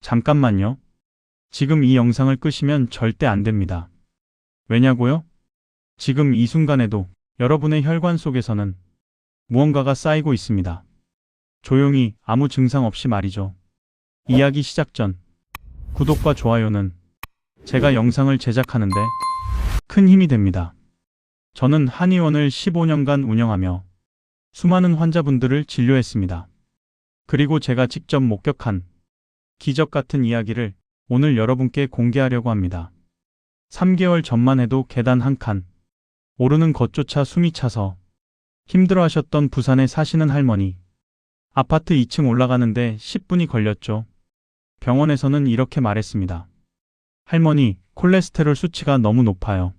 잠깐만요. 지금 이 영상을 끄시면 절대 안 됩니다. 왜냐고요? 지금 이 순간에도 여러분의 혈관 속에서는 무언가가 쌓이고 있습니다. 조용히 아무 증상 없이 말이죠. 이야기 시작 전 구독과 좋아요는 제가 영상을 제작하는데 큰 힘이 됩니다. 저는 한의원을 15년간 운영하며 수많은 환자분들을 진료했습니다. 그리고 제가 직접 목격한 기적 같은 이야기를 오늘 여러분께 공개하려고 합니다. 3개월 전만 해도 계단 한 칸 오르는 것조차 숨이 차서 힘들어하셨던 부산에 사시는 할머니. 아파트 2층 올라가는데 10분이 걸렸죠. 병원에서는 이렇게 말했습니다. 할머니, 콜레스테롤 수치가 너무 높아요.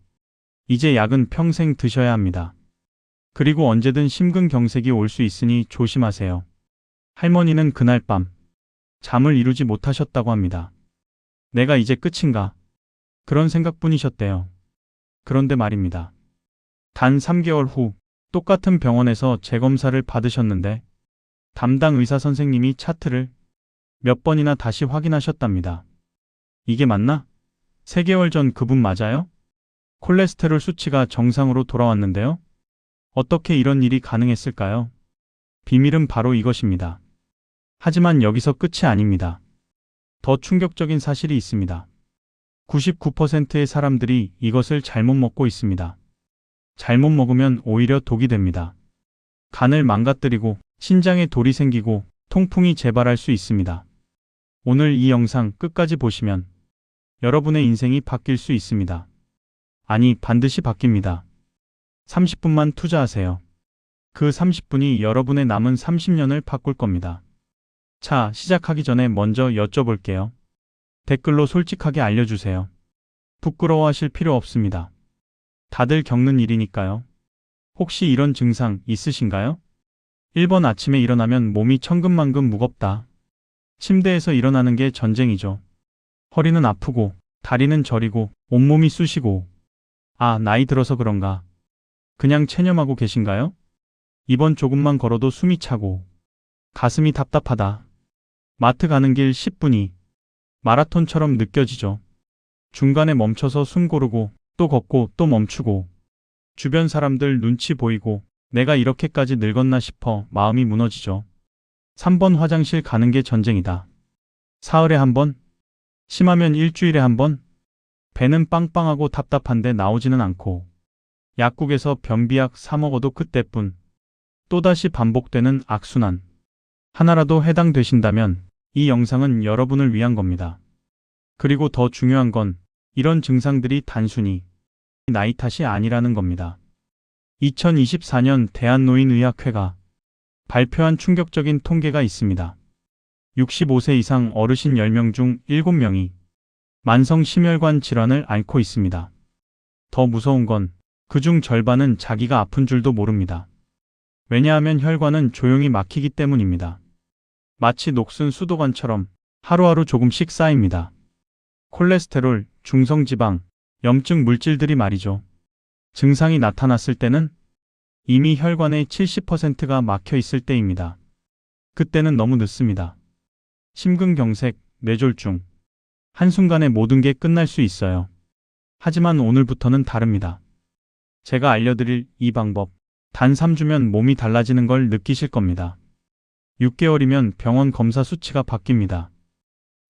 이제 약은 평생 드셔야 합니다. 그리고 언제든 심근경색이 올 수 있으니 조심하세요. 할머니는 그날 밤 잠을 이루지 못하셨다고 합니다. 내가 이제 끝인가? 그런 생각뿐이셨대요. 그런데 말입니다. 단 3개월 후 똑같은 병원에서 재검사를 받으셨는데 담당 의사 선생님이 차트를 몇 번이나 다시 확인하셨답니다. 이게 맞나? 3개월 전 그분 맞아요? 콜레스테롤 수치가 정상으로 돌아왔는데요? 어떻게 이런 일이 가능했을까요? 비밀은 바로 이것입니다. 하지만 여기서 끝이 아닙니다. 더 충격적인 사실이 있습니다. 99%의 사람들이 이것을 잘못 먹고 있습니다. 잘못 먹으면 오히려 독이 됩니다. 간을 망가뜨리고 신장에 돌이 생기고 통풍이 재발할 수 있습니다. 오늘 이 영상 끝까지 보시면 여러분의 인생이 바뀔 수 있습니다. 아니, 반드시 바뀝니다. 30분만 투자하세요. 그 30분이 여러분의 남은 30년을 바꿀 겁니다. 자, 시작하기 전에 먼저 여쭤볼게요. 댓글로 솔직하게 알려주세요. 부끄러워하실 필요 없습니다. 다들 겪는 일이니까요. 혹시 이런 증상 있으신가요? 1번 아침에 일어나면 몸이 천근만근 무겁다. 침대에서 일어나는 게 전쟁이죠. 허리는 아프고 다리는 저리고 온몸이 쑤시고. 아, 나이 들어서 그런가? 그냥 체념하고 계신가요? 2번 조금만 걸어도 숨이 차고 가슴이 답답하다. 마트 가는 길 10분이 마라톤처럼 느껴지죠. 중간에 멈춰서 숨 고르고 또 걷고 또 멈추고 주변 사람들 눈치 보이고 내가 이렇게까지 늙었나 싶어 마음이 무너지죠. 3번 화장실 가는 게 전쟁이다. 사흘에 한 번? 심하면 일주일에 한 번? 배는 빵빵하고 답답한데 나오지는 않고 약국에서 변비약 사 먹어도 그때뿐. 또다시 반복되는 악순환. 하나라도 해당되신다면 이 영상은 여러분을 위한 겁니다. 그리고 더 중요한 건 이런 증상들이 단순히 나이 탓이 아니라는 겁니다. 2024년 대한노인의학회가 발표한 충격적인 통계가 있습니다. 65세 이상 어르신 10명 중 7명이 만성 심혈관 질환을 앓고 있습니다. 더 무서운 건 그중 절반은 자기가 아픈 줄도 모릅니다. 왜냐하면 혈관은 조용히 막히기 때문입니다. 마치 녹슨 수도관처럼 하루하루 조금씩 쌓입니다. 콜레스테롤, 중성지방, 염증 물질들이 말이죠. 증상이 나타났을 때는 이미 혈관의 70%가 막혀 있을 때입니다. 그때는 너무 늦습니다. 심근경색, 뇌졸중. 한순간에 모든 게 끝날 수 있어요. 하지만 오늘부터는 다릅니다. 제가 알려드릴 이 방법, 단 3주면 몸이 달라지는 걸 느끼실 겁니다. 6개월이면 병원 검사 수치가 바뀝니다.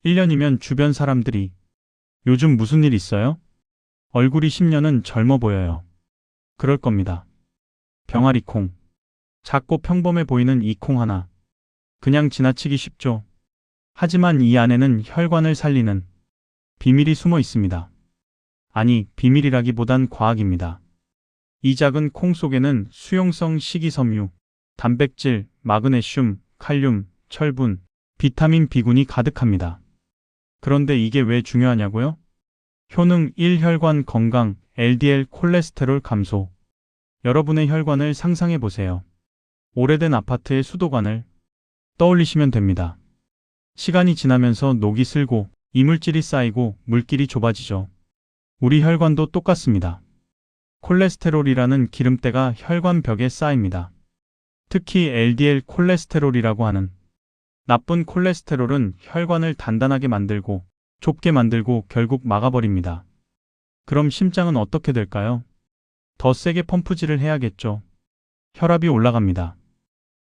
1년이면 주변 사람들이 요즘 무슨 일 있어요? 얼굴이 10년은 젊어 보여요. 그럴 겁니다. 병아리 콩. 작고 평범해 보이는 이 콩 하나. 그냥 지나치기 쉽죠. 하지만 이 안에는 혈관을 살리는 비밀이 숨어 있습니다. 아니, 비밀이라기보단 과학입니다. 이 작은 콩 속에는 수용성 식이섬유, 단백질, 마그네슘, 칼륨, 철분, 비타민 B군이 가득합니다. 그런데 이게 왜 중요하냐고요? 효능 1. 혈관 건강, LDL 콜레스테롤 감소. 여러분의 혈관을 상상해 보세요. 오래된 아파트의 수도관을 떠올리시면 됩니다. 시간이 지나면서 녹이 슬고 이물질이 쌓이고 물길이 좁아지죠. 우리 혈관도 똑같습니다. 콜레스테롤이라는 기름때가 혈관 벽에 쌓입니다. 특히 LDL 콜레스테롤이라고 하는 나쁜 콜레스테롤은 혈관을 단단하게 만들고 좁게 만들고 결국 막아버립니다. 그럼 심장은 어떻게 될까요? 더 세게 펌프질을 해야겠죠. 혈압이 올라갑니다.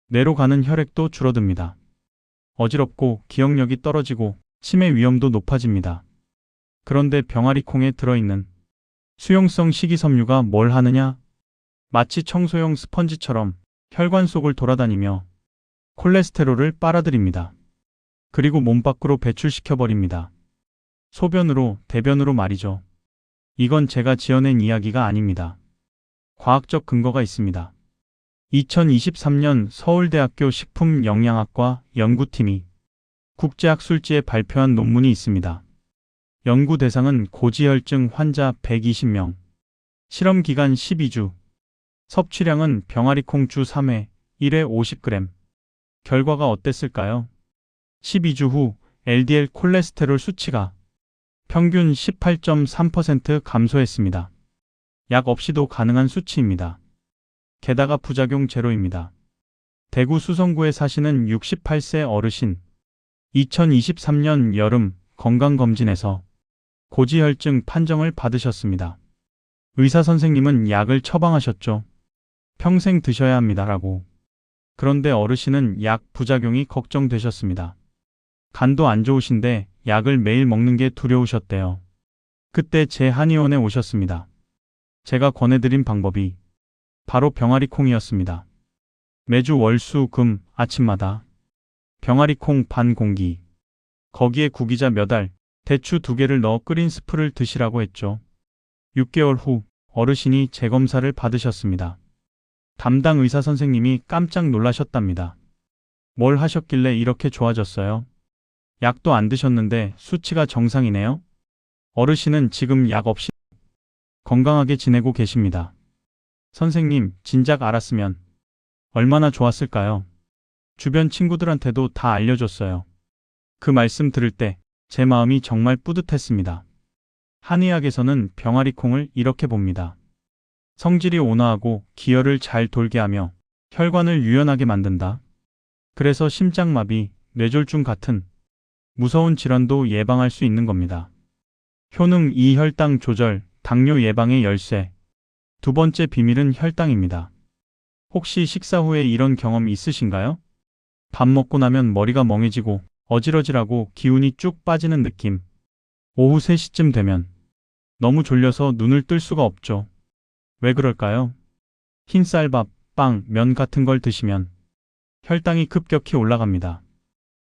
뇌로 가는 혈액도 줄어듭니다. 어지럽고 기억력이 떨어지고 치매 위험도 높아집니다. 그런데 병아리콩에 들어있는 수용성 식이섬유가 뭘 하느냐? 마치 청소용 스펀지처럼 혈관 속을 돌아다니며 콜레스테롤을 빨아들입니다. 그리고 몸 밖으로 배출시켜버립니다. 소변으로, 대변으로 말이죠. 이건 제가 지어낸 이야기가 아닙니다. 과학적 근거가 있습니다. 2023년 서울대학교 식품영양학과 연구팀이 국제학술지에 발표한 논문이 있습니다. 연구 대상은 고지혈증 환자 120명, 실험 기간 12주, 섭취량은 병아리콩 주 3회, 1회 50g. 결과가 어땠을까요? 12주 후 LDL 콜레스테롤 수치가 평균 18.3% 감소했습니다. 약 없이도 가능한 수치입니다. 게다가 부작용 제로입니다. 대구 수성구에 사시는 68세 어르신, 2023년 여름 건강검진에서 고지혈증 판정을 받으셨습니다. 의사 선생님은 약을 처방하셨죠. 평생 드셔야 합니다라고. 그런데 어르신은 약 부작용이 걱정되셨습니다. 간도 안 좋으신데 약을 매일 먹는 게 두려우셨대요. 그때 제 한의원에 오셨습니다. 제가 권해드린 방법이 바로 병아리콩이었습니다. 매주 월, 수, 금 아침마다 병아리콩 반 공기, 거기에 구기자 몇 알, 대추 2개를 넣어 끓인 스프를 드시라고 했죠. 6개월 후 어르신이 재검사를 받으셨습니다. 담당 의사 선생님이 깜짝 놀라셨답니다. 뭘 하셨길래 이렇게 좋아졌어요? 약도 안 드셨는데 수치가 정상이네요? 어르신은 지금 약 없이 건강하게 지내고 계십니다. 선생님, 진작 알았으면 얼마나 좋았을까요? 주변 친구들한테도 다 알려줬어요. 그 말씀 들을 때 제 마음이 정말 뿌듯했습니다. 한의학에서는 병아리콩을 이렇게 봅니다. 성질이 온화하고 기혈을 잘 돌게 하며 혈관을 유연하게 만든다. 그래서 심장마비, 뇌졸중 같은 무서운 질환도 예방할 수 있는 겁니다. 효능 2. 혈당 조절, 당뇨 예방의 열쇠. 두 번째 비밀은 혈당입니다. 혹시 식사 후에 이런 경험 있으신가요? 밥 먹고 나면 머리가 멍해지고 어지러지라고 기운이 쭉 빠지는 느낌. 오후 3시쯤 되면 너무 졸려서 눈을 뜰 수가 없죠. 왜 그럴까요? 흰쌀밥, 빵, 면 같은 걸 드시면 혈당이 급격히 올라갑니다.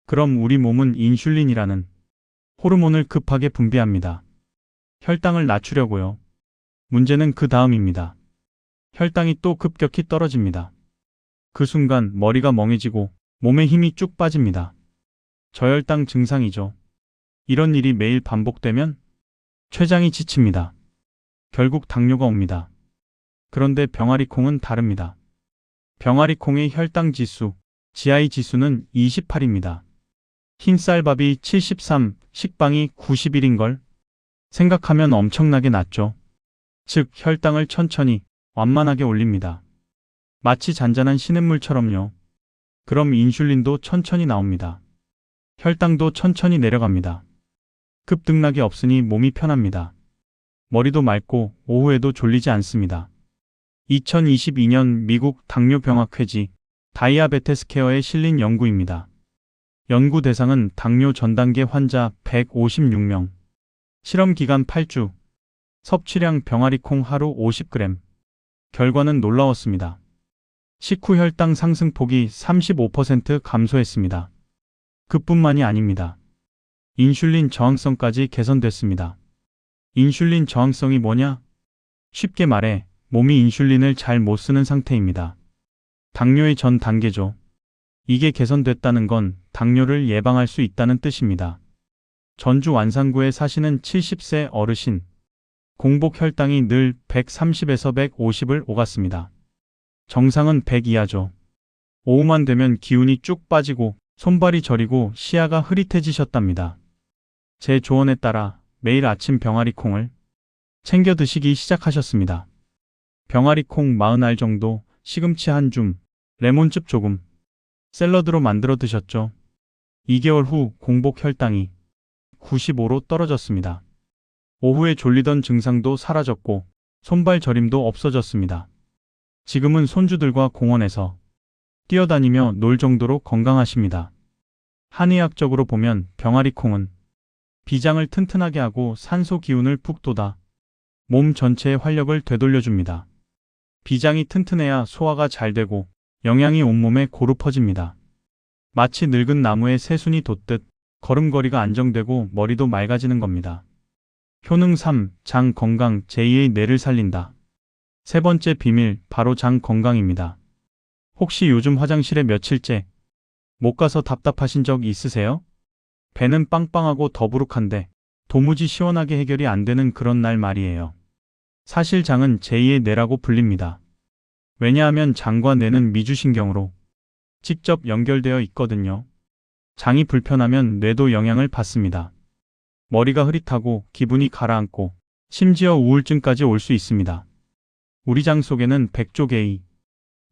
그럼 우리 몸은 인슐린이라는 호르몬을 급하게 분비합니다. 혈당을 낮추려고요. 문제는 그 다음입니다. 혈당이 또 급격히 떨어집니다. 그 순간 머리가 멍해지고 몸에 힘이 쭉 빠집니다. 저혈당 증상이죠. 이런 일이 매일 반복되면 췌장이 지칩니다. 결국 당뇨가 옵니다. 그런데 병아리콩은 다릅니다. 병아리콩의 혈당 지수, GI 지수는 28입니다. 흰쌀밥이 73, 식빵이 91인걸? 생각하면 엄청나게 낮죠. 즉, 혈당을 천천히, 완만하게 올립니다. 마치 잔잔한 시냇물처럼요. 그럼 인슐린도 천천히 나옵니다. 혈당도 천천히 내려갑니다. 급등락이 없으니 몸이 편합니다. 머리도 맑고 오후에도 졸리지 않습니다. 2022년 미국 당뇨병학회지 다이아베테스 케어에 실린 연구입니다. 연구 대상은 당뇨 전 단계 환자 156명, 실험 기간 8주, 섭취량 병아리콩 하루 50g. 결과는 놀라웠습니다. 식후 혈당 상승폭이 35% 감소했습니다. 그뿐만이 아닙니다. 인슐린 저항성까지 개선됐습니다. 인슐린 저항성이 뭐냐? 쉽게 말해 몸이 인슐린을 잘 못 쓰는 상태입니다. 당뇨의 전 단계죠. 이게 개선됐다는 건 당뇨를 예방할 수 있다는 뜻입니다. 전주 완산구에 사시는 70세 어르신. 공복 혈당이 늘 130에서 150을 오갔습니다. 정상은 100 이하죠. 오후만 되면 기운이 쭉 빠지고 손발이 저리고 시야가 흐릿해지셨답니다. 제 조언에 따라 매일 아침 병아리콩을 챙겨 드시기 시작하셨습니다. 병아리콩 40알 정도, 시금치 한 줌, 레몬즙 조금, 샐러드로 만들어 드셨죠. 2개월 후 공복 혈당이 95로 떨어졌습니다. 오후에 졸리던 증상도 사라졌고 손발 저림도 없어졌습니다. 지금은 손주들과 공원에서 뛰어다니며 놀 정도로 건강하십니다. 한의학적으로 보면 병아리콩은 비장을 튼튼하게 하고 산소 기운을 푹 돋아 몸 전체의 활력을 되돌려줍니다. 비장이 튼튼해야 소화가 잘 되고 영양이 온몸에 고루 퍼집니다. 마치 늙은 나무에 새순이 돋듯 걸음걸이가 안정되고 머리도 맑아지는 겁니다. 효능 3. 장 건강 제2의 뇌를 살린다. 세 번째 비밀 바로 장 건강입니다. 혹시 요즘 화장실에 며칠째 못 가서 답답하신 적 있으세요? 배는 빵빵하고 더부룩한데 도무지 시원하게 해결이 안 되는 그런 날 말이에요. 사실 장은 제2의 뇌라고 불립니다. 왜냐하면 장과 뇌는 미주신경으로 직접 연결되어 있거든요. 장이 불편하면 뇌도 영향을 받습니다. 머리가 흐릿하고 기분이 가라앉고 심지어 우울증까지 올 수 있습니다. 우리 장 속에는 100조 개의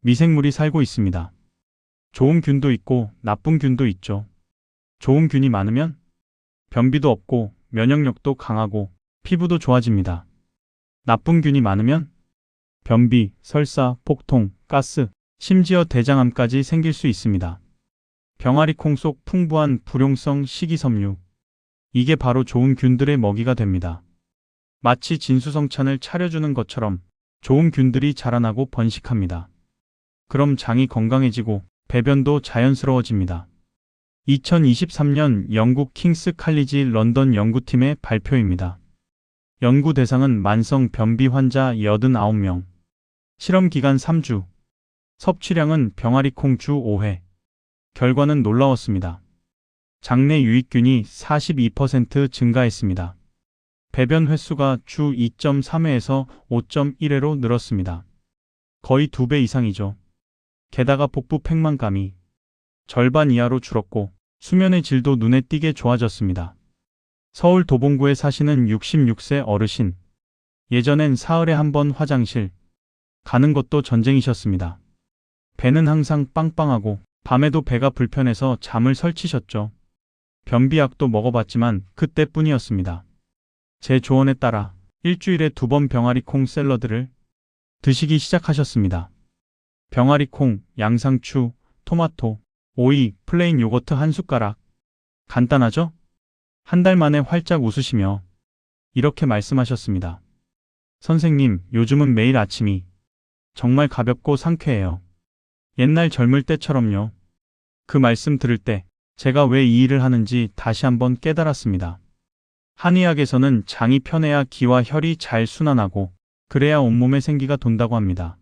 미생물이 살고 있습니다. 좋은 균도 있고 나쁜 균도 있죠. 좋은 균이 많으면 변비도 없고 면역력도 강하고 피부도 좋아집니다. 나쁜 균이 많으면 변비, 설사, 복통, 가스, 심지어 대장암까지 생길 수 있습니다. 병아리콩 속 풍부한 불용성 식이섬유. 이게 바로 좋은 균들의 먹이가 됩니다. 마치 진수성찬을 차려주는 것처럼 좋은 균들이 자라나고 번식합니다. 그럼 장이 건강해지고 배변도 자연스러워집니다. 2023년 영국 킹스 칼리지 런던 연구팀의 발표입니다. 연구 대상은 만성 변비 환자 89명. 실험 기간 3주. 섭취량은 병아리콩 주 5회. 결과는 놀라웠습니다. 장내 유익균이 42% 증가했습니다. 배변 횟수가 주 2.3회에서 5.1회로 늘었습니다. 거의 2배 이상이죠. 게다가 복부 팽만감이 절반 이하로 줄었고 수면의 질도 눈에 띄게 좋아졌습니다. 서울 도봉구에 사시는 66세 어르신. 예전엔 사흘에 한 번 화장실 가는 것도 전쟁이셨습니다. 배는 항상 빵빵하고 밤에도 배가 불편해서 잠을 설치셨죠. 변비약도 먹어봤지만 그때뿐이었습니다. 제 조언에 따라 일주일에 2번 병아리콩 샐러드를 드시기 시작하셨습니다. 병아리콩, 양상추, 토마토, 오이, 플레인 요거트 한 숟가락. 간단하죠? 한 달 만에 활짝 웃으시며 이렇게 말씀하셨습니다. 선생님, 요즘은 매일 아침이 정말 가볍고 상쾌해요. 옛날 젊을 때처럼요. 그 말씀 들을 때 제가 왜 이 일을 하는지 다시 한번 깨달았습니다. 한의학에서는 장이 편해야 기와 혈이 잘 순환하고 그래야 온몸에 생기가 돈다고 합니다.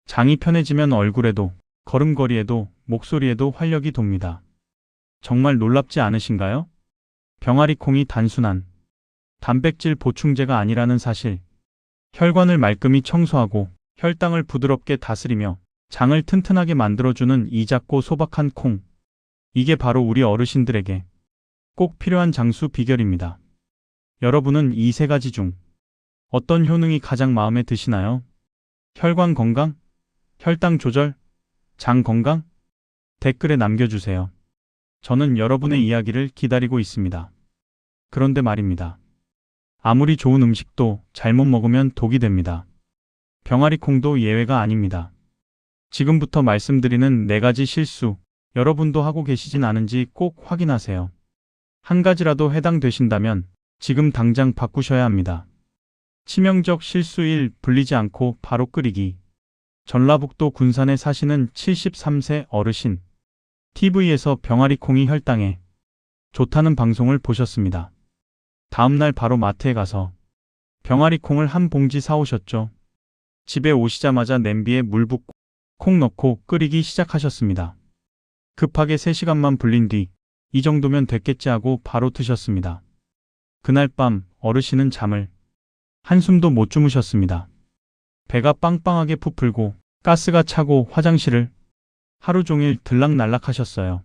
장이 편해지면 얼굴에도 걸음걸이에도 목소리에도 활력이 돕니다. 정말 놀랍지 않으신가요? 병아리콩이 단순한 단백질 보충제가 아니라는 사실. 혈관을 말끔히 청소하고 혈당을 부드럽게 다스리며 장을 튼튼하게 만들어주는 이 작고 소박한 콩. 이게 바로 우리 어르신들에게 꼭 필요한 장수 비결입니다. 여러분은 이 세 가지 중 어떤 효능이 가장 마음에 드시나요? 혈관 건강? 혈당 조절? 장 건강? 댓글에 남겨주세요. 저는 여러분의 이야기를 기다리고 있습니다. 그런데 말입니다. 아무리 좋은 음식도 잘못 먹으면 독이 됩니다. 병아리콩도 예외가 아닙니다. 지금부터 말씀드리는 4가지 실수, 여러분도 하고 계시진 않은지 꼭 확인하세요. 한 가지라도 해당되신다면 지금 당장 바꾸셔야 합니다. 치명적 실수 1. 불리지 않고 바로 끓이기. 전라북도 군산에 사시는 73세 어르신. TV에서 병아리콩이 혈당에 좋다는 방송을 보셨습니다. 다음날 바로 마트에 가서 병아리콩을 한 봉지 사오셨죠. 집에 오시자마자 냄비에 물 붓고 콩 넣고 끓이기 시작하셨습니다. 급하게 3시간만 불린 뒤 이 정도면 됐겠지 하고 바로 드셨습니다. 그날 밤 어르신은 잠을 한숨도 못 주무셨습니다. 배가 빵빵하게 부풀고 가스가 차고 화장실을 하루 종일 들락날락 하셨어요.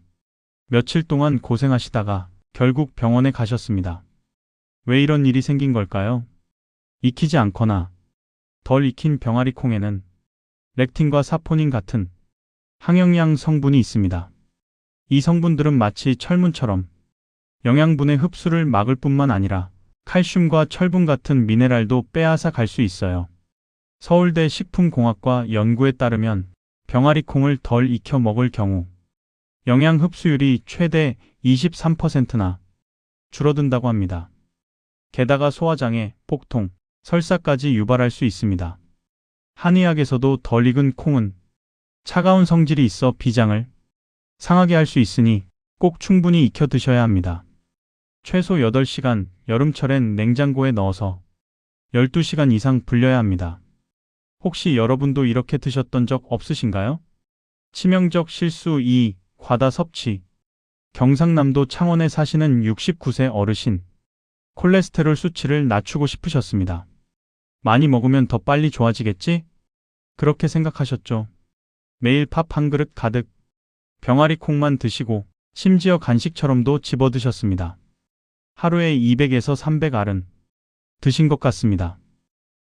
며칠 동안 고생하시다가 결국 병원에 가셨습니다. 왜 이런 일이 생긴 걸까요? 익히지 않거나 덜 익힌 병아리콩에는 렉틴과 사포닌 같은 항영양 성분이 있습니다. 이 성분들은 마치 철문처럼 영양분의 흡수를 막을 뿐만 아니라 칼슘과 철분 같은 미네랄도 빼앗아 갈 수 있어요. 서울대 식품공학과 연구에 따르면 병아리 콩을 덜 익혀 먹을 경우 영양 흡수율이 최대 23%나 줄어든다고 합니다. 게다가 소화장애, 복통, 설사까지 유발할 수 있습니다. 한의학에서도 덜 익은 콩은 차가운 성질이 있어 비장을 상하게 할 수 있으니 꼭 충분히 익혀 드셔야 합니다. 최소 8시간, 여름철엔 냉장고에 넣어서 12시간 이상 불려야 합니다. 혹시 여러분도 이렇게 드셨던 적 없으신가요? 치명적 실수 2. 과다 섭취. 경상남도 창원에 사시는 69세 어르신. 콜레스테롤 수치를 낮추고 싶으셨습니다. 많이 먹으면 더 빨리 좋아지겠지? 그렇게 생각하셨죠. 매일 밥 한 그릇 가득 병아리 콩만 드시고 심지어 간식처럼도 집어 드셨습니다. 하루에 200에서 300알은 드신 것 같습니다.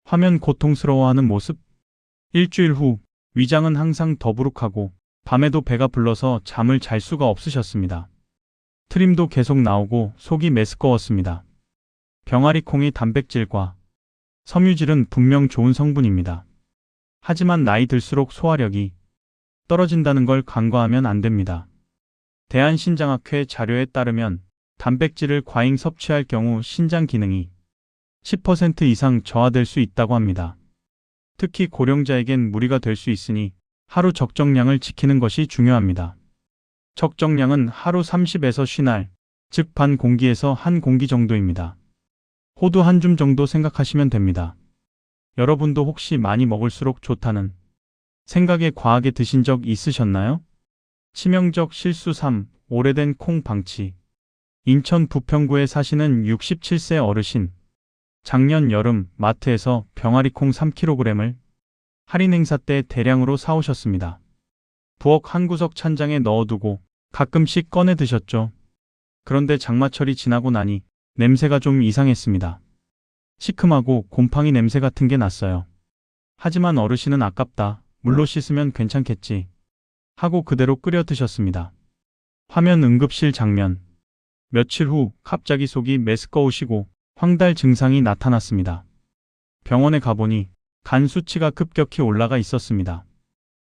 화면 고통스러워하는 모습? 일주일 후 위장은 항상 더부룩하고 밤에도 배가 불러서 잠을 잘 수가 없으셨습니다. 트림도 계속 나오고 속이 메스꺼웠습니다. 병아리 콩이 단백질과 섬유질은 분명 좋은 성분입니다. 하지만 나이 들수록 소화력이 떨어진다는 걸 간과하면 안 됩니다. 대한신장학회 자료에 따르면 단백질을 과잉 섭취할 경우 신장 기능이 10% 이상 저하될 수 있다고 합니다. 특히 고령자에겐 무리가 될 수 있으니 하루 적정량을 지키는 것이 중요합니다. 적정량은 하루 30에서 50알, 즉 반 공기에서 한 공기 정도입니다. 호두 한 줌 정도 생각하시면 됩니다. 여러분도 혹시 많이 먹을수록 좋다는 생각에 과하게 드신 적 있으셨나요? 치명적 실수 3. 오래된 콩 방치. 인천 부평구에 사시는 67세 어르신. 작년 여름 마트에서 병아리 콩 3kg을 할인 행사 때 대량으로 사오셨습니다. 부엌 한 구석 찬장에 넣어두고 가끔씩 꺼내 드셨죠. 그런데 장마철이 지나고 나니 냄새가 좀 이상했습니다. 시큼하고 곰팡이 냄새 같은 게 났어요. 하지만 어르신은 아깝다, 물로 씻으면 괜찮겠지 하고 그대로 끓여 드셨습니다. 화면 응급실 장면. 며칠 후 갑자기 속이 메스꺼우시고 황달 증상이 나타났습니다. 병원에 가보니 간 수치가 급격히 올라가 있었습니다.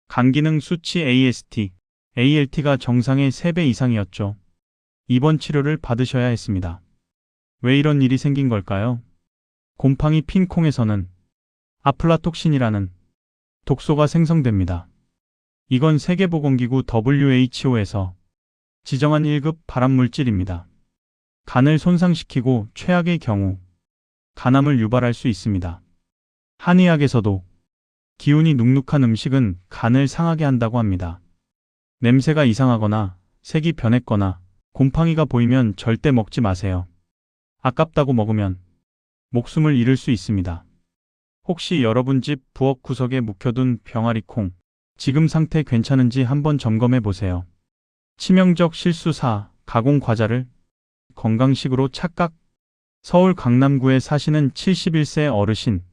간 기능 수치 AST, ALT가 정상의 3배 이상이었죠. 입원 치료를 받으셔야 했습니다. 왜 이런 일이 생긴 걸까요? 곰팡이 핀 콩에서는 아플라톡신이라는 독소가 생성됩니다. 이건 세계보건기구 WHO에서 지정한 1급 발암물질입니다. 간을 손상시키고 최악의 경우 간암을 유발할 수 있습니다. 한의학에서도 기운이 눅눅한 음식은 간을 상하게 한다고 합니다. 냄새가 이상하거나 색이 변했거나 곰팡이가 보이면 절대 먹지 마세요. 아깝다고 먹으면 목숨을 잃을 수 있습니다. 혹시 여러분 집 부엌 구석에 묵혀둔 병아리 콩, 지금 상태 괜찮은지 한번 점검해 보세요. 치명적 실수 4. 가공 과자를 건강식으로 착각. 서울 강남구에 사시는 71세 어르신.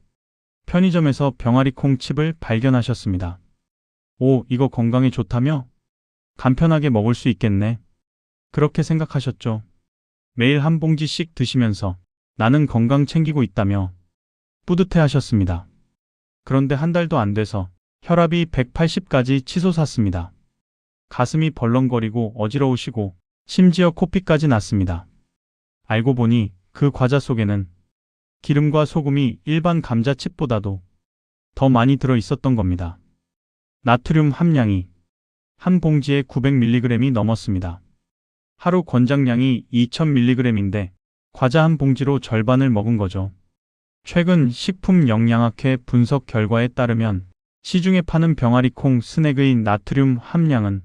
편의점에서 병아리 콩칩을 발견하셨습니다. 오, 이거 건강에 좋다며? 간편하게 먹을 수 있겠네. 그렇게 생각하셨죠. 매일 한 봉지씩 드시면서 나는 건강 챙기고 있다며 뿌듯해 하셨습니다. 그런데 한 달도 안 돼서 혈압이 180까지 치솟았습니다. 가슴이 벌렁거리고 어지러우시고 심지어 코피까지 났습니다. 알고 보니 그 과자 속에는 기름과 소금이 일반 감자칩보다도 더 많이 들어 있었던 겁니다. 나트륨 함량이 한 봉지에 900mg이 넘었습니다. 하루 권장량이 2000mg인데 과자 한 봉지로 절반을 먹은 거죠. 최근 식품영양학회 분석 결과에 따르면 시중에 파는 병아리 콩 스낵의 나트륨 함량은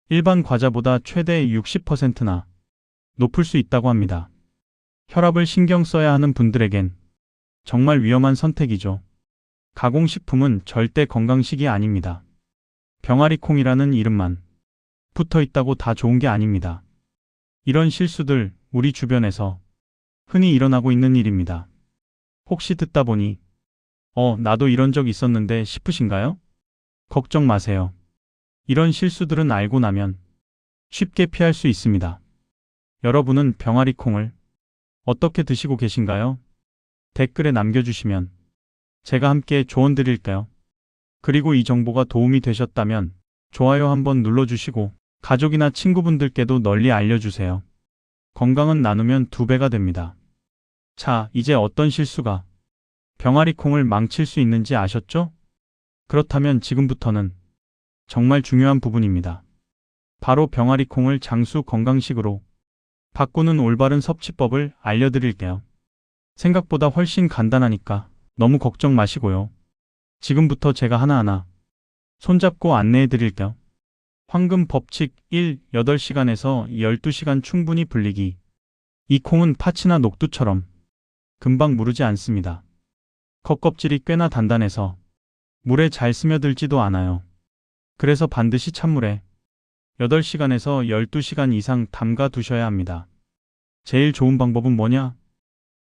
일반 과자보다 최대 60%나 높을 수 있다고 합니다. 혈압을 신경 써야 하는 분들에겐 정말 위험한 선택이죠. 가공식품은 절대 건강식이 아닙니다. 병아리 콩이라는 이름만 붙어 있다고 다 좋은 게 아닙니다. 이런 실수들 우리 주변에서 흔히 일어나고 있는 일입니다. 혹시 듣다 보니 나도 이런 적 있었는데 싶으신가요? 걱정 마세요. 이런 실수들은 알고 나면 쉽게 피할 수 있습니다. 여러분은 병아리 콩을 어떻게 드시고 계신가요? 댓글에 남겨주시면 제가 함께 조언 드릴게요. 그리고 이 정보가 도움이 되셨다면 좋아요 한번 눌러주시고 가족이나 친구분들께도 널리 알려주세요. 건강은 나누면 2배가 됩니다. 자, 이제 어떤 실수가 병아리 콩을 망칠 수 있는지 아셨죠? 그렇다면 지금부터는 정말 중요한 부분입니다. 바로 병아리 콩을 장수 건강식으로 바꾸는 올바른 섭취법을 알려드릴게요. 생각보다 훨씬 간단하니까 너무 걱정 마시고요. 지금부터 제가 하나하나 손잡고 안내해 드릴게요. 황금 법칙 1. 8시간에서 12시간 충분히 불리기. 이 콩은 파치나 녹두처럼 금방 무르지 않습니다. 겉껍질이 꽤나 단단해서 물에 잘 스며들지도 않아요. 그래서 반드시 찬물에 8시간에서 12시간 이상 담가 두셔야 합니다. 제일 좋은 방법은 뭐냐?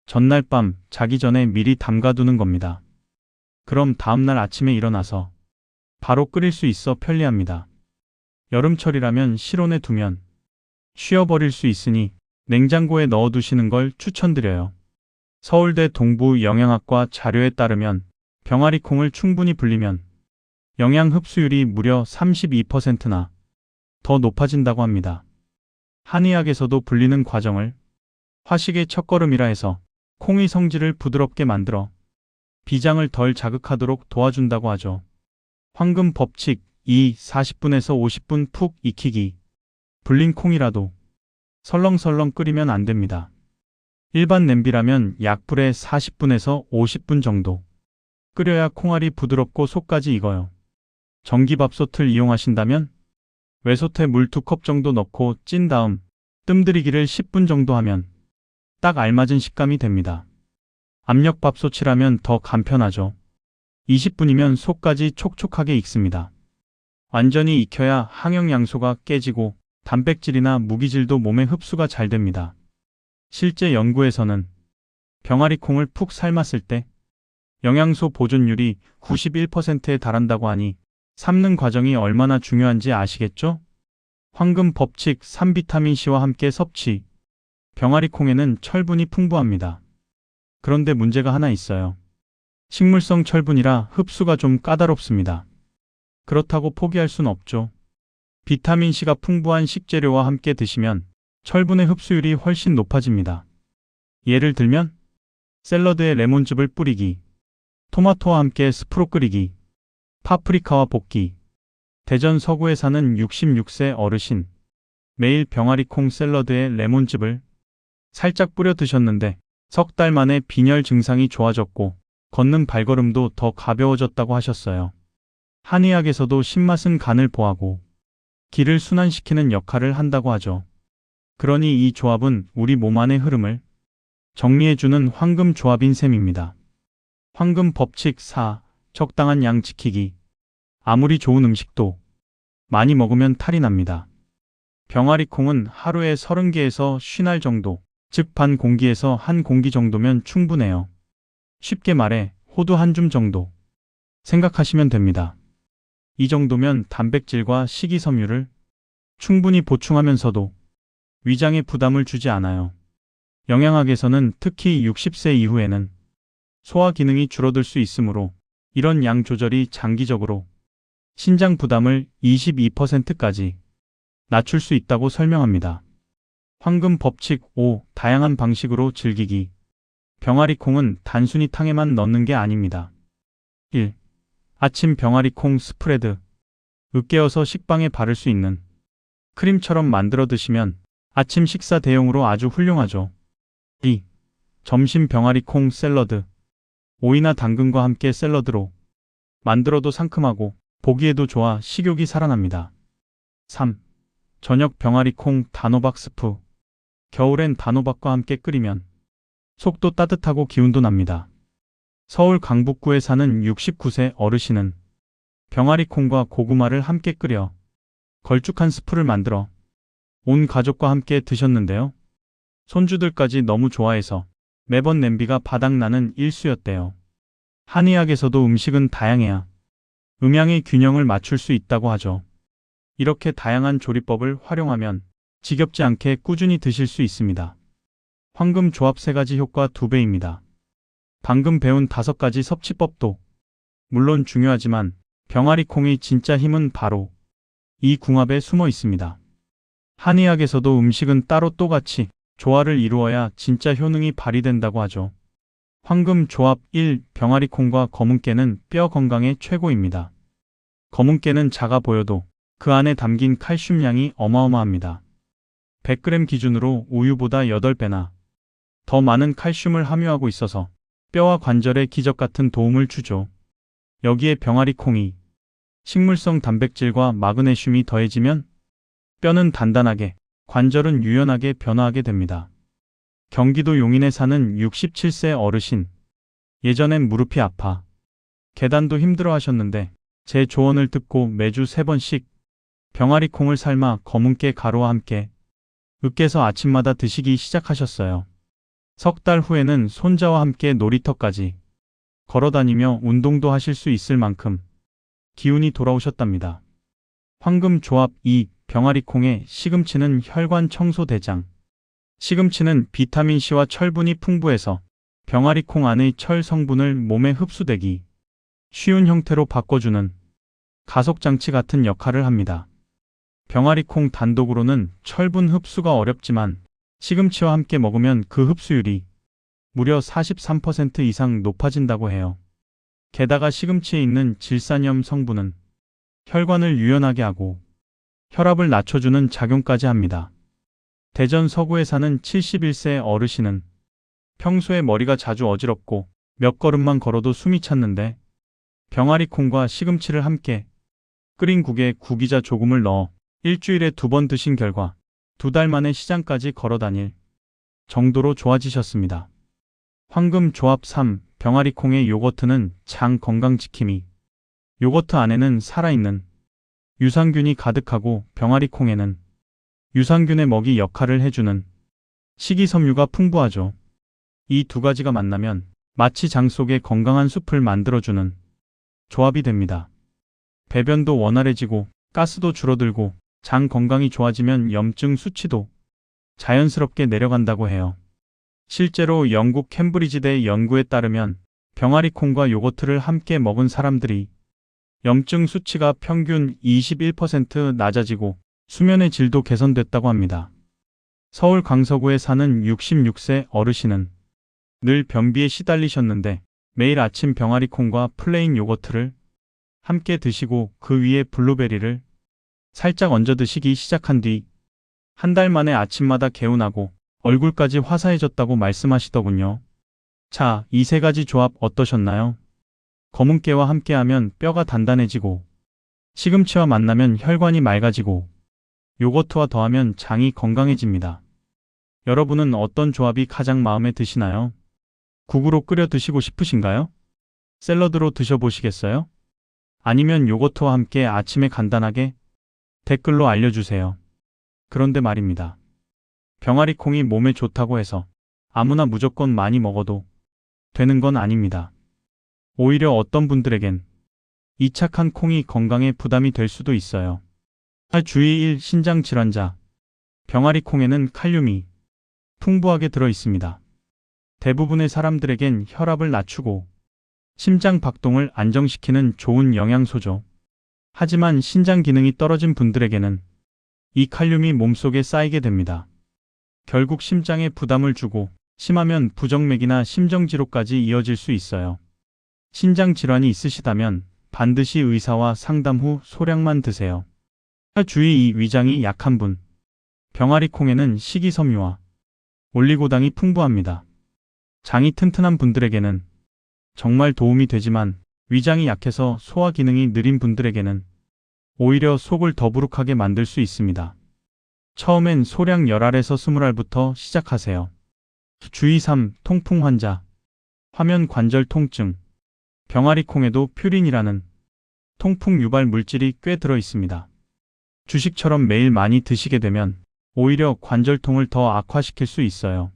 전날 밤 자기 전에 미리 담가 두는 겁니다. 그럼 다음날 아침에 일어나서 바로 끓일 수 있어 편리합니다. 여름철이라면 실온에 두면 쉬어버릴 수 있으니 냉장고에 넣어 두시는 걸 추천드려요. 서울대 동부영양학과 자료에 따르면 병아리 콩을 충분히 불리면 영양 흡수율이 무려 32%나 더 높아진다고 합니다. 한의학에서도 불리는 과정을 화식의 첫걸음이라 해서 콩의 성질을 부드럽게 만들어 비장을 덜 자극하도록 도와준다고 하죠. 황금 법칙 2. 40분에서 50분 푹 익히기. 불린 콩이라도 설렁설렁 끓이면 안 됩니다. 일반 냄비라면 약불에 40분에서 50분 정도 끓여야 콩알이 부드럽고 속까지 익어요. 전기밥솥을 이용하신다면 외솥에 물 2컵 정도 넣고 찐 다음 뜸들이기를 10분 정도 하면 딱 알맞은 식감이 됩니다. 압력밥솥이라면 더 간편하죠. 20분이면 속까지 촉촉하게 익습니다. 완전히 익혀야 항영양소가 깨지고 단백질이나 무기질도 몸에 흡수가 잘 됩니다. 실제 연구에서는 병아리 콩을 푹 삶았을 때 영양소 보존율이 91%에 달한다고 하니 삶는 과정이 얼마나 중요한지 아시겠죠? 황금 법칙 3. 비타민C와 함께 섭취. 병아리 콩에는 철분이 풍부합니다. 그런데 문제가 하나 있어요. 식물성 철분이라 흡수가 좀 까다롭습니다. 그렇다고 포기할 순 없죠. 비타민C가 풍부한 식재료와 함께 드시면 철분의 흡수율이 훨씬 높아집니다. 예를 들면 샐러드에 레몬즙을 뿌리기, 토마토와 함께 스프로 끓이기, 파프리카와 볶기. 대전 서구에 사는 66세 어르신. 매일 병아리 콩 샐러드에 레몬즙을 살짝 뿌려 드셨는데 3달 만에 빈혈 증상이 좋아졌고 걷는 발걸음도 더 가벼워졌다고 하셨어요. 한의학에서도 신맛은 간을 보하고 기를 순환시키는 역할을 한다고 하죠. 그러니 이 조합은 우리 몸 안의 흐름을 정리해주는 황금 조합인 셈입니다. 황금 법칙 4. 적당한 양 지키기. 아무리 좋은 음식도 많이 먹으면 탈이 납니다. 병아리 콩은 하루에 30개에서 50알 정도, 즉 반 공기에서 1공기 정도면 충분해요. 쉽게 말해 호두 한 줌 정도 생각하시면 됩니다. 이 정도면 단백질과 식이섬유를 충분히 보충하면서도 위장에 부담을 주지 않아요. 영양학에서는 특히 60세 이후에는 소화 기능이 줄어들 수 있으므로 이런 양 조절이 장기적으로 신장 부담을 22%까지 낮출 수 있다고 설명합니다. 황금 법칙 5. 다양한 방식으로 즐기기. 병아리 콩은 단순히 탕에만 넣는 게 아닙니다. 1. 아침 병아리 콩 스프레드. 으깨어서 식빵에 바를 수 있는 크림처럼 만들어 드시면 아침 식사 대용으로 아주 훌륭하죠. 2. 점심 병아리 콩 샐러드. 오이나 당근과 함께 샐러드로 만들어도 상큼하고 보기에도 좋아 식욕이 살아납니다. 3. 저녁 병아리 콩 단호박 스프. 겨울엔 단호박과 함께 끓이면 속도 따뜻하고 기운도 납니다. 서울 강북구에 사는 69세 어르신은 병아리 콩과 고구마를 함께 끓여 걸쭉한 스프를 만들어 온 가족과 함께 드셨는데요. 손주들까지 너무 좋아해서 매번 냄비가 바닥나는 일수였대요. 한의학에서도 음식은 다양해야 음양의 균형을 맞출 수 있다고 하죠. 이렇게 다양한 조리법을 활용하면 지겹지 않게 꾸준히 드실 수 있습니다. 황금 조합 3가지 효과 2배입니다. 방금 배운 5가지 섭취법도 물론 중요하지만 병아리콩의 진짜 힘은 바로 이 궁합에 숨어 있습니다. 한의학에서도 음식은 따로 또 같이 조화를 이루어야 진짜 효능이 발휘된다고 하죠. 황금 조합 1. 병아리콩과 검은깨는 뼈 건강에 최고입니다. 검은깨는 작아 보여도 그 안에 담긴 칼슘량이 어마어마합니다. 100g 기준으로 우유보다 8배나 더 많은 칼슘을 함유하고 있어서 뼈와 관절에 기적 같은 도움을 주죠. 여기에 병아리콩이 식물성 단백질과 마그네슘이 더해지면 뼈는 단단하게, 관절은 유연하게 변화하게 됩니다. 경기도 용인에 사는 67세 어르신. 예전엔 무릎이 아파 계단도 힘들어 하셨는데 제 조언을 듣고 매주 3번씩 병아리콩을 삶아 검은깨 가루와 함께 으깨서 아침마다 드시기 시작하셨어요. 3달 후에는 손자와 함께 놀이터까지 걸어다니며 운동도 하실 수 있을 만큼 기운이 돌아오셨답니다. 황금 조합 2. 병아리콩의 시금치는 혈관 청소 대장. 시금치는 비타민C와 철분이 풍부해서 병아리콩 안의 철 성분을 몸에 흡수되기 쉬운 형태로 바꿔주는 가속장치 같은 역할을 합니다. 병아리콩 단독으로는 철분 흡수가 어렵지만 시금치와 함께 먹으면 그 흡수율이 무려 43% 이상 높아진다고 해요. 게다가 시금치에 있는 질산염 성분은 혈관을 유연하게 하고 혈압을 낮춰주는 작용까지 합니다. 대전 서구에 사는 71세 어르신은 평소에 머리가 자주 어지럽고 몇 걸음만 걸어도 숨이 찼는데 병아리콩과 시금치를 함께 끓인 국에 구기자 조금을 넣어 일주일에 2번 드신 결과 2달 만에 시장까지 걸어 다닐 정도로 좋아지셨습니다. 황금 조합 3. 병아리콩의 요거트는 장 건강 지킴이. 요거트 안에는 살아있는 유산균이 가득하고 병아리콩에는 유산균의 먹이 역할을 해주는 식이섬유가 풍부하죠. 이 2가지가 만나면 마치 장 속에 건강한 숲을 만들어주는 조합이 됩니다. 배변도 원활해지고 가스도 줄어들고 장 건강이 좋아지면 염증 수치도 자연스럽게 내려간다고 해요. 실제로 영국 캠브리지대 연구에 따르면 병아리콩과 요거트를 함께 먹은 사람들이 염증 수치가 평균 21% 낮아지고 수면의 질도 개선됐다고 합니다. 서울 강서구에 사는 66세 어르신은 늘 변비에 시달리셨는데 매일 아침 병아리콩과 플레인 요거트를 함께 드시고 그 위에 블루베리를 살짝 얹어 드시기 시작한 뒤 1달 만에 아침마다 개운하고 얼굴까지 화사해졌다고 말씀하시더군요. 자, 이 3가지 조합 어떠셨나요? 검은깨와 함께하면 뼈가 단단해지고 시금치와 만나면 혈관이 맑아지고 요거트와 더하면 장이 건강해집니다. 여러분은 어떤 조합이 가장 마음에 드시나요? 국으로 끓여 드시고 싶으신가요? 샐러드로 드셔보시겠어요? 아니면 요거트와 함께 아침에 간단하게? 댓글로 알려주세요. 그런데 말입니다. 병아리콩이 몸에 좋다고 해서 아무나 무조건 많이 먹어도 되는 건 아닙니다. 오히려 어떤 분들에겐 이 착한 콩이 건강에 부담이 될 수도 있어요. 주의 1. 신장 질환자. 병아리콩에는 칼륨이 풍부하게 들어 있습니다. 대부분의 사람들에겐 혈압을 낮추고 심장 박동을 안정시키는 좋은 영양소죠. 하지만 신장 기능이 떨어진 분들에게는 이 칼륨이 몸속에 쌓이게 됩니다. 결국 심장에 부담을 주고 심하면 부정맥이나 심정지로까지 이어질 수 있어요. 신장 질환이 있으시다면 반드시 의사와 상담 후 소량만 드세요. 주의 2. 위장이 약한 분. 병아리콩에는 식이섬유와 올리고당이 풍부합니다. 장이 튼튼한 분들에게는 정말 도움이 되지만 위장이 약해서 소화 기능이 느린 분들에게는 오히려 속을 더부룩하게 만들 수 있습니다. 처음엔 소량 10알에서 20알부터 시작하세요. 주의 3. 통풍 환자. 화면 관절 통증. 병아리콩에도 퓨린이라는 통풍 유발 물질이 꽤 들어 있습니다. 주식처럼 매일 많이 드시게 되면 오히려 관절통을 더 악화시킬 수 있어요.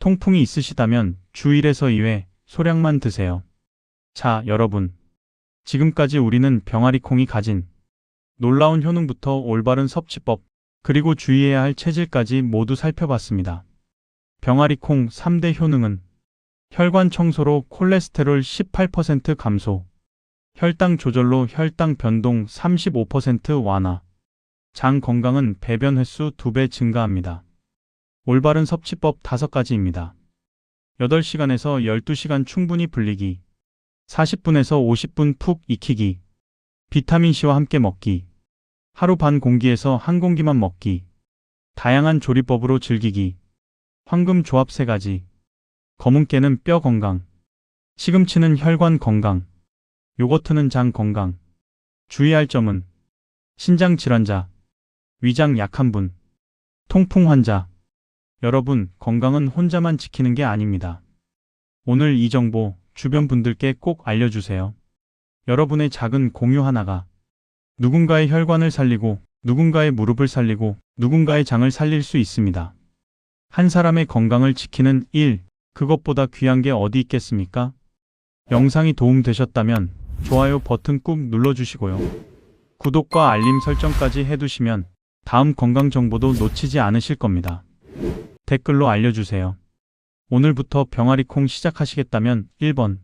통풍이 있으시다면 주 1에서 2회 소량만 드세요. 자, 여러분. 지금까지 우리는 병아리콩이 가진 놀라운 효능부터 올바른 섭취법, 그리고 주의해야 할 체질까지 모두 살펴봤습니다. 병아리콩 3대 효능은 혈관 청소로 콜레스테롤 18% 감소, 혈당 조절로 혈당 변동 35% 완화, 장 건강은 배변 횟수 2배 증가합니다. 올바른 섭취법 5가지입니다. 8시간에서 12시간 충분히 불리기, 40분에서 50분 푹 익히기, 비타민C와 함께 먹기, 하루 반 공기에서 한 공기만 먹기, 다양한 조리법으로 즐기기, 황금 조합 3가지, 검은깨는 뼈 건강, 시금치는 혈관 건강, 요거트는 장 건강. 주의할 점은 신장 질환자, 위장 약한 분, 통풍 환자. 여러분, 건강은 혼자만 지키는 게 아닙니다. 오늘 이 정보 주변 분들께 꼭 알려주세요. 여러분의 작은 공유 하나가 누군가의 혈관을 살리고, 누군가의 무릎을 살리고, 누군가의 장을 살릴 수 있습니다. 한 사람의 건강을 지키는 일, 그것보다 귀한 게 어디 있겠습니까? 영상이 도움되셨다면 좋아요 버튼 꾹 눌러주시고요. 구독과 알림 설정까지 해두시면 다음 건강 정보도 놓치지 않으실 겁니다. 댓글로 알려주세요. 오늘부터 병아리콩 시작하시겠다면 1번.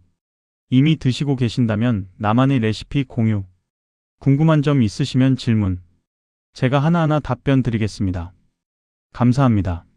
이미 드시고 계신다면 나만의 레시피 공유. 궁금한 점 있으시면 질문. 제가 하나하나 답변 드리겠습니다. 감사합니다.